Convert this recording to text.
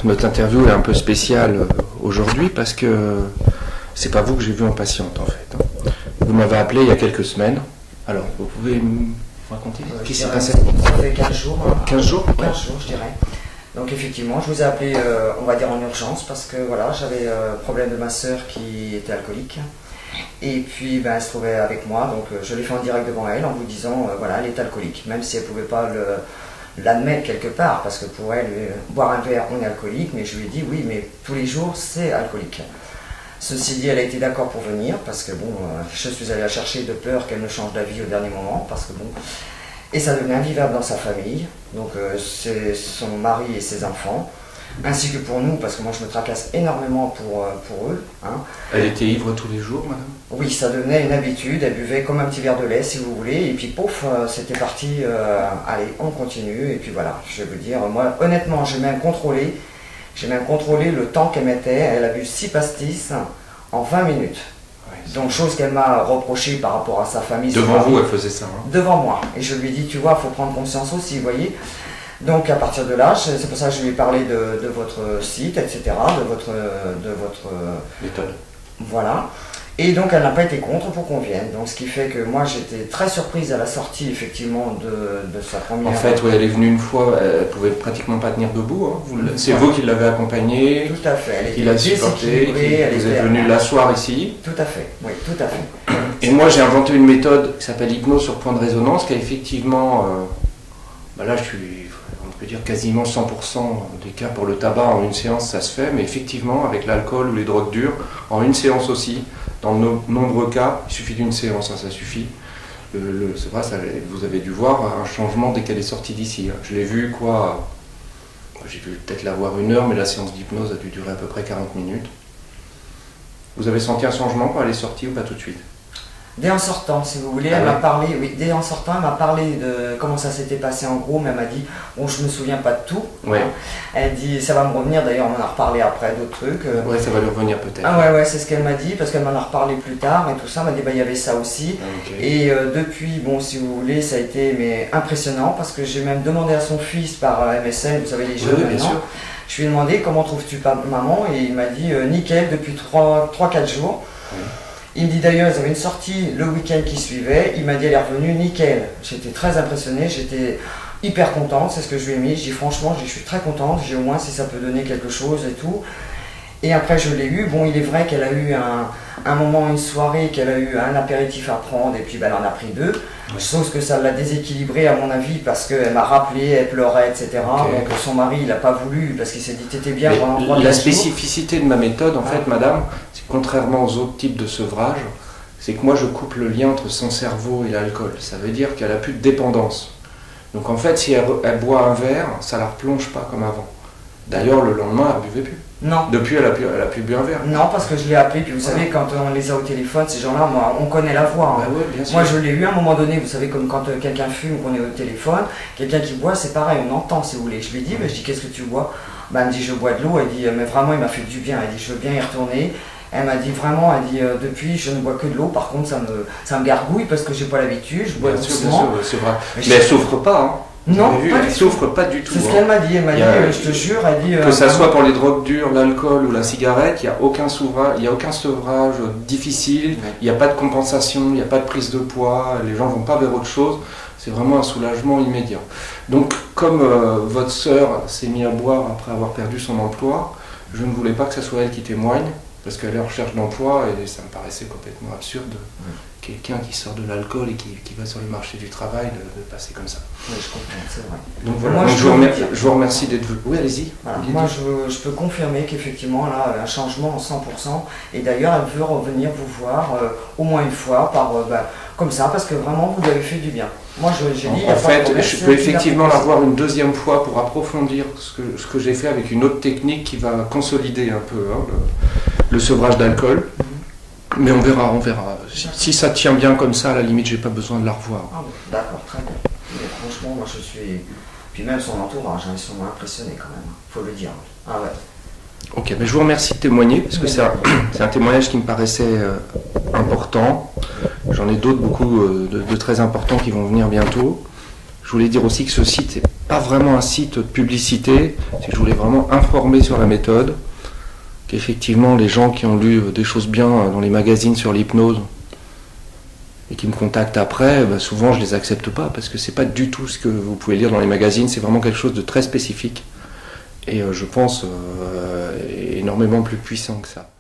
notre interview est un peu spéciale aujourd'hui parce que c'est pas vous que j'ai vu en patiente en fait. Vous m'avez appelé il y a quelques semaines. Alors, vous pouvez me raconter ce qui s'est passé? Ça fait 15 jours. 15 jours 15 jours, je dirais. Donc effectivement, je vous ai appelé, on va dire en urgence, parce que voilà, j'avais problème de ma sœur qui était alcoolique. Et puis elle se trouvait avec moi, donc je l'ai fait en direct devant elle en vous disant, voilà, elle est alcoolique, même si elle ne pouvait pas l'admettre quelque part, parce que pour elle, boire un verre, on est alcoolique, mais je lui ai dit, oui, mais tous les jours, c'est alcoolique. Ceci dit, elle a été d'accord pour venir, parce que bon, je suis allé la chercher de peur qu'elle ne change d'avis au dernier moment, parce que bon... Et ça devenait invivable dans sa famille, donc c'est son mari et ses enfants, ainsi que pour nous, parce que moi je me tracasse énormément pour eux. Hein. Elle était ivre tous les jours, madame? Oui, ça devenait une habitude, elle buvait comme un petit verre de lait si vous voulez, et puis pouf, c'était parti, allez, on continue, et puis voilà, je vais vous dire, moi honnêtement j'ai même contrôlé le temps qu'elle mettait, elle a bu 6 pastis en 20 minutes. Donc chose qu'elle m'a reproché par rapport à sa famille. Devant vous, elle faisait ça hein? Devant moi. Et je lui ai dit, tu vois, il faut prendre conscience aussi, vous voyez. Donc à partir de là, c'est pour ça que je lui ai parlé de votre site, etc., de votre méthode. Voilà. Et donc elle n'a pas été contre pour qu'on vienne. Donc ce qui fait que moi j'étais très surprise à la sortie effectivement de sa première... En fait, oui, elle est venue une fois, elle pouvait pratiquement pas tenir debout. Hein. C'est vous qui l'avez accompagnée. Tout à fait. Elle qui l'a supportée, vous êtes venu l'asseoir ici. Tout à fait, oui, tout à fait. Et moi j'ai inventé une méthode qui s'appelle l'hypnose sur point de résonance, qui a effectivement, là je suis, on peut dire quasiment 100% des cas pour le tabac en une séance ça se fait, mais effectivement avec l'alcool ou les drogues dures, en une séance aussi. Dans de nombreux cas, il suffit d'une séance, hein, ça suffit. C'est vrai, vous avez dû voir un changement dès qu'elle est sortie d'ici. Hein. Je l'ai vu j'ai dû peut-être la voir 1 heure, mais la séance d'hypnose a dû durer à peu près 40 minutes. Vous avez senti un changement quand elle est sortie ou pas tout de suite? Dès en sortant, si vous voulez, elle m'a parlé, oui, dès en sortant, elle m'a parlé de comment ça s'était passé en gros, mais elle m'a dit, bon, je me souviens pas de tout. Ouais. Hein. Elle dit, ça va me revenir, d'ailleurs, on en a reparlé après d'autres trucs. Ouais, ça va lui revenir peut-être. Ah ouais, c'est ce qu'elle m'a dit, parce qu'elle m'en a reparlé plus tard et tout ça, elle m'a dit, il y avait ça aussi. Okay. Et depuis, bon, si vous voulez, ça a été impressionnant, parce que j'ai même demandé à son fils par MSN, vous savez, les jeux bien sûr. Je lui ai demandé, comment trouves-tu maman? Et il m'a dit, nickel, depuis 3-4 jours. Oui. Il me dit d'ailleurs, ils avaient une sortie le week-end qui suivait, il m'a dit elle est revenue nickel. J'étais très impressionnée, j'étais hyper contente, c'est ce que je lui ai mis. Je dis franchement, je suis très contente, j'ai au moins si ça peut donner quelque chose et tout. Et après je l'ai eu, bon il est vrai qu'elle a eu un moment, une soirée, qu'elle a eu un apéritif à prendre et puis elle en a pris 2. Oui. Sauf que ça l'a déséquilibré à mon avis parce qu'elle m'a rappelé, elle pleurait, etc. Okay. Donc son mari il n'a pas voulu parce qu'il s'est dit t'étais bien pendant 3 jours. La spécificité de ma méthode en fait madame, c'est contrairement aux autres types de sevrage, c'est que moi je coupe le lien entre son cerveau et l'alcool. Ça veut dire qu'elle n'a plus de dépendance. Donc en fait si elle boit un verre, ça ne la replonge pas comme avant. D'ailleurs le lendemain elle ne buvait plus. Non. Depuis, elle a pu bu un verre. Non, parce que je l'ai appelé, puis vous savez, quand on les a au téléphone, ces gens-là, moi, on connaît la voix. Hein. Bah ouais, bien sûr. Moi, je l'ai eu à un moment donné, vous savez, comme quand quelqu'un fume, qu'on est au téléphone, quelqu'un qui boit, c'est pareil, on entend, si vous voulez. Je lui ai dit, je dis, qu'est-ce que tu bois? Elle me dit, je bois de l'eau. Elle dit, mais vraiment, il m'a fait du bien. Elle dit, je veux bien y retourner. Elle m'a dit vraiment, elle dit, depuis, je ne bois que de l'eau. Par contre, ça me gargouille parce que j'ai pas l'habitude. Je bois doucement. Bien sûr, c'est vrai. Mais elle souffre pas, hein. Non, elle souffre pas du tout. C'est ce qu'elle m'a dit. Elle m'a dit, je te jure, elle dit. Que ça soit pour les drogues dures, l'alcool ou la cigarette, il n'y a aucun sevrage difficile, il n'y a pas de compensation, il n'y a pas de prise de poids, les gens ne vont pas vers autre chose. C'est vraiment un soulagement immédiat. Donc, comme votre sœur s'est mise à boire après avoir perdu son emploi, je ne voulais pas que ce soit elle qui témoigne, parce qu'elle est en recherche d'emploi et ça me paraissait complètement absurde. Quelqu'un qui sort de l'alcool et qui va sur le marché du travail, de passer comme ça. Oui, je comprends, c'est vrai. Donc voilà, moi, je vous remercie d'être venu. Oui, allez-y. Voilà. Moi, je peux confirmer qu'effectivement, là, un changement en 100%. Et d'ailleurs, elle veut revenir vous voir au moins une fois, comme ça, parce que vraiment, vous lui avez fait du bien. Moi, j'ai dit... En fait, je peux effectivement la voir une 2e fois pour approfondir ce que j'ai fait avec une autre technique qui va consolider un peu le sevrage d'alcool. Mais on verra. Si ça tient bien comme ça, à la limite, j'ai pas besoin de la revoir. Ah bon, d'accord, très bien. Mais franchement, moi je suis... Puis même son entourage, ils sont impressionnés quand même, faut le dire. Ah ouais. Ok, mais je vous remercie de témoigner, parce que c'est un témoignage qui me paraissait important. J'en ai d'autres, beaucoup de très importants qui vont venir bientôt. Je voulais dire aussi que ce site n'est pas vraiment un site de publicité, c'est que je voulais vraiment informer sur la méthode, qu'effectivement les gens qui ont lu des choses bien dans les magazines sur l'hypnose et qui me contactent après, souvent je les accepte pas parce que c'est pas du tout ce que vous pouvez lire dans les magazines, c'est vraiment quelque chose de très spécifique et je pense énormément plus puissant que ça.